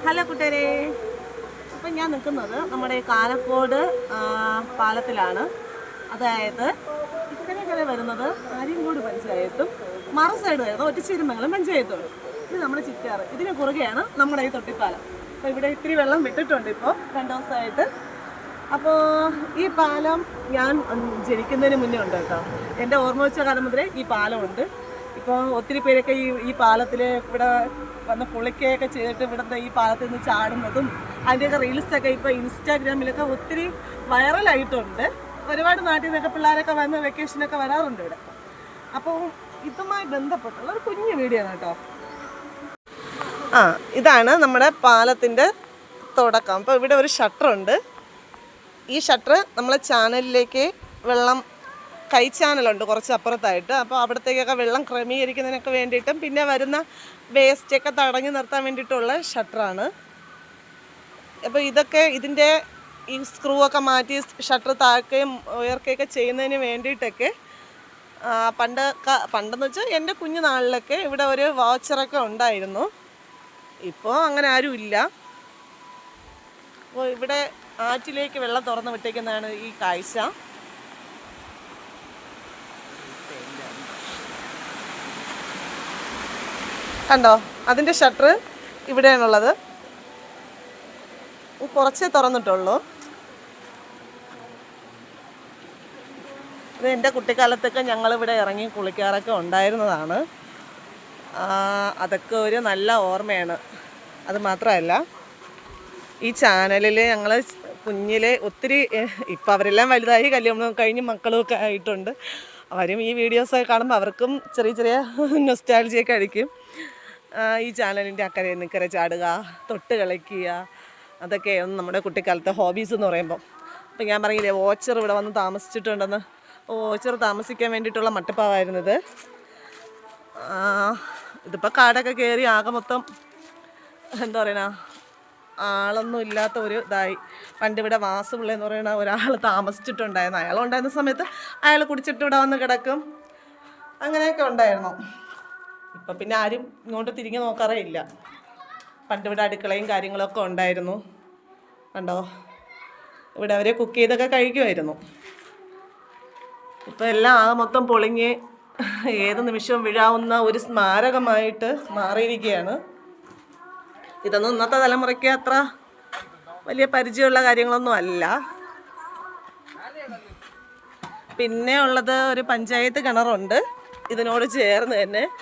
Hello കൂട്ടുകാരെ, അപ്പം ഞാൻ നിൽക്കുന്നത് നമ്മുടെ കാലക്കോട് പാലത്തിലാണ്. അതായത് ഇക്കരെ വരുന്നത് അരിയങ്കോട് പഞ്ചായത്തും മറു സൈഡ് വരുന്നത് ഒറ്റച്ചിരുമംഗലം പഞ്ചായത്തും. ഇത് നമ്മുടെ ചിറ്റാറ്. ഇതിന് കുറുകെയാണ് നമ്മുടെ ഈ തൊട്ടിപ്പാലം. അപ്പോൾ ഇവിടെ ഇത്തിരി വെള്ളം വിട്ടിട്ടുണ്ട് ഇപ്പോൾ 2 ദിവസമായിട്ട്. അപ്പോൾ ഈ പാലം ഞാൻ ജനിക്കുന്നതിന് മുന്നേ ഉണ്ട് കേട്ടോ. എൻ്റെ ഓർമ്മ വെച്ച കാലം മുതലേ ഈ പാലമുണ്ട്. ഇപ്പോൾ ഒത്തിരി പേരൊക്കെ ഈ പാലത്തിൽ ഇവിടെ വന്ന് കുളിക്കുകയൊക്കെ ചെയ്തിട്ട് ഇവിടുത്തെ ഈ പാലത്തിൽ നിന്ന് ചാടുന്നതും അതിൻ്റെയൊക്കെ റീൽസൊക്കെ ഇപ്പോൾ ഇൻസ്റ്റാഗ്രാമിലൊക്കെ ഒത്തിരി വൈറലായിട്ടുണ്ട്. ഒരുപാട് നാട്ടിൽ നിന്നൊക്കെ പിള്ളേരൊക്കെ വന്ന് വെക്കേഷനൊക്കെ വരാറുണ്ട് ഇവിടെ. അപ്പോൾ ഇതുമായി ബന്ധപ്പെട്ടുള്ള ഒരു കുഞ്ഞു വീഡിയോ ആണ് കേട്ടോ. ഇതാണ് നമ്മുടെ പാലത്തിൻ്റെ തുടക്കം. അപ്പോൾ ഇവിടെ ഒരു ഷട്ടറുണ്ട്. ഈ ഷട്ടർ നമ്മളെ ചാനലിലേക്ക് വെള്ളം കൈ ചാനലുണ്ട് കുറച്ച് അപ്പുറത്തായിട്ട്. അപ്പോൾ അവിടത്തേക്കൊക്കെ വെള്ളം ക്രമീകരിക്കുന്നതിനൊക്കെ വേണ്ടിയിട്ടും പിന്നെ വരുന്ന വേസ്റ്റൊക്കെ തടഞ്ഞു നിർത്താൻ വേണ്ടിയിട്ടുള്ള ഷട്ടറാണ്. അപ്പോൾ ഇതൊക്കെ ഇതിൻ്റെ ഈ സ്ക്രൂ ഒക്കെ മാറ്റി ഷട്ടർ താഴ്ക്കുകയും ഉയർക്കുകയൊക്കെ ചെയ്യുന്നതിന് വേണ്ടിയിട്ടൊക്കെ പണ്ടെന്ന് വെച്ചാൽ എൻ്റെ കുഞ്ഞുനാളിലൊക്കെ ഇവിടെ ഒരു വാച്ചറൊക്കെ ഉണ്ടായിരുന്നു. ഇപ്പോൾ അങ്ങനെ ആരും ഇല്ല. അപ്പോൾ ഇവിടെ ആറ്റിലേക്ക് വെള്ളം തുറന്ന് വിട്ടേക്കുന്നതാണ് ഈ കാഴ്ച. കണ്ടോ, അതിൻ്റെ ഷട്ടർ ഇവിടെയാണുള്ളത്. കുറച്ചേ തുറന്നിട്ടുള്ളൂ. ഇത് എൻ്റെ കുട്ടിക്കാലത്തൊക്കെ ഞങ്ങളിവിടെ ഇറങ്ങി കുളിക്കാറൊക്കെ ഉണ്ടായിരുന്നതാണ്. അതൊക്കെ ഒരു നല്ല ഓർമ്മയാണ്. അത് മാത്രമല്ല, ഈ ചാനലിൽ ഞങ്ങൾ കുഞ്ഞിലെ ഒത്തിരി, ഇപ്പം അവരെല്ലാം വലുതായി, കല്യാണം കഴിഞ്ഞ് മക്കളുമൊക്കെ ആയിട്ടുണ്ട്. അവരും ഈ വീഡിയോസൊക്കെ കാണുമ്പോൾ അവർക്കും ചെറിയ ചെറിയ നൊസ്റ്റാൾജിയൊക്കെ അടിക്കും. ഈ ചാനലിൻ്റെ അക്കരെ നിക്കരെ ചാടുക, തൊട്ട് കളിക്കുക, അതൊക്കെയാണ് നമ്മുടെ കുട്ടിക്കാലത്തെ ഹോബീസ് എന്ന് പറയുമ്പോൾ. അപ്പം ഞാൻ പറഞ്ഞില്ലേ, ഓച്ചർ ഇവിടെ വന്ന് താമസിച്ചിട്ടുണ്ടെന്ന്. ഓച്ചർ താമസിക്കാൻ വേണ്ടിയിട്ടുള്ള മട്ടപ്പാവായിരുന്നത്. ഇതിപ്പോൾ കാടൊക്കെ കയറി ആകെ മൊത്തം എന്താ പറയുക, ആളൊന്നും ഇല്ലാത്ത ഒരു ഇതായി. പണ്ടിവിടെ വാസുപിള്ള എന്ന് പറയുന്ന ഒരാൾ താമസിച്ചിട്ടുണ്ടായിരുന്നു. അയാളുണ്ടായിരുന്ന സമയത്ത് അയാൾ കുടിച്ചിട്ട് ഇവിടെ വന്ന് കിടക്കും, അങ്ങനെയൊക്കെ ഉണ്ടായിരുന്നു. ഇപ്പം പിന്നെ ആരും ഇങ്ങോട്ട് തിരിഞ്ഞ് നോക്കാറേ ഇല്ല. പണ്ടിവിടെ അടുക്കളയും കാര്യങ്ങളൊക്കെ ഉണ്ടായിരുന്നു. കണ്ടോ, ഇവിടെ അവരെ കുക്ക് ചെയ്തൊക്കെ കഴിക്കുമായിരുന്നു. ഇപ്പം എല്ലാം ആകെ മൊത്തം പൊളിഞ്ഞ് ഏത് നിമിഷവും വീഴാവുന്ന ഒരു സ്മാരകമായിട്ട് മാറിയിരിക്കുകയാണ്. ഇതൊന്നും ഇന്നത്തെ തലമുറയ്ക്ക് അത്ര വലിയ പരിചയമുള്ള കാര്യങ്ങളൊന്നും അല്ല. പിന്നെ ഉള്ളത് ഒരു പഞ്ചായത്ത് കിണറുണ്ട് ഇതിനോട് ചേർന്ന് തന്നെ.